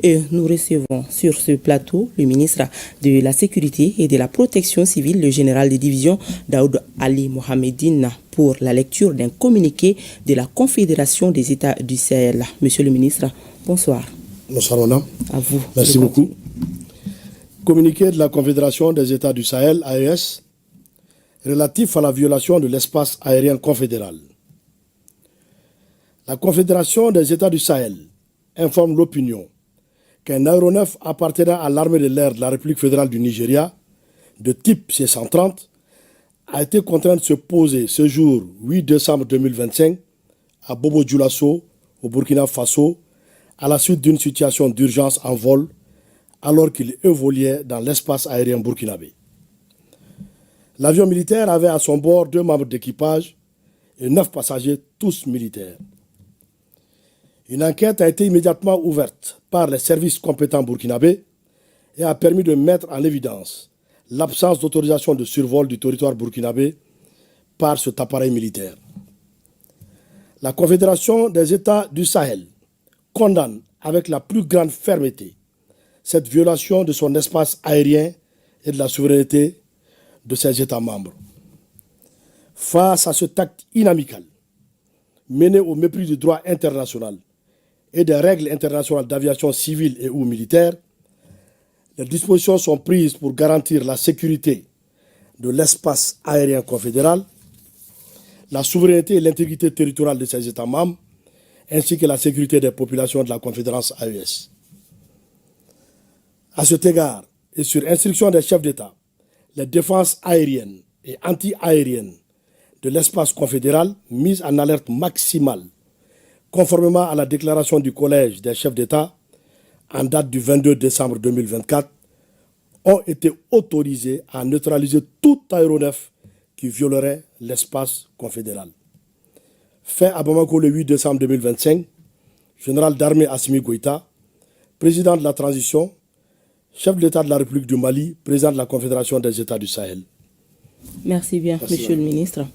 Et nous recevons sur ce plateau le ministre de la Sécurité et de la Protection civile, le général de division Daoud Ali Mohamedine, pour la lecture d'un communiqué de la Confédération des États du Sahel. Monsieur le ministre, bonsoir. Bonsoir, madame. À vous. Merci beaucoup. Communiqué de la Confédération des États du Sahel, AES, relatif à la violation de l'espace aérien confédéral. La Confédération des États du Sahel informe l'opinion qu'un aéronef appartenant à l'armée de l'air de la République fédérale du Nigeria, de type C-130, a été contraint de se poser ce jour 8 décembre 2025 à Bobo Dioulasso, au Burkina Faso, à la suite d'une situation d'urgence en vol, alors qu'il évoluait dans l'espace aérien burkinabé. L'avion militaire avait à son bord 2 membres d'équipage et 9 passagers, tous militaires. Une enquête a été immédiatement ouverte par les services compétents burkinabés et a permis de mettre en évidence l'absence d'autorisation de survol du territoire burkinabé par cet appareil militaire. La Confédération des États du Sahel condamne avec la plus grande fermeté cette violation de son espace aérien et de la souveraineté de ses États membres. Face à cet acte inamical, mené au mépris du droit international et des règles internationales d'aviation civile et ou militaire, les dispositions sont prises pour garantir la sécurité de l'espace aérien confédéral, la souveraineté et l'intégrité territoriale de ses États membres, ainsi que la sécurité des populations de la Confédération AES. À cet égard, et sur instruction des chefs d'État, les défenses aériennes et anti-aériennes de l'espace confédéral, mises en alerte maximale, conformément à la déclaration du Collège des chefs d'État, en date du 22 décembre 2024, ont été autorisés à neutraliser tout aéronef qui violerait l'espace confédéral. Fait à Bamako le 8 décembre 2025, général d'armée Assimi Goïta, président de la transition, chef de l'État de la République du Mali, président de la Confédération des États du Sahel. Merci bien, monsieur le ministre.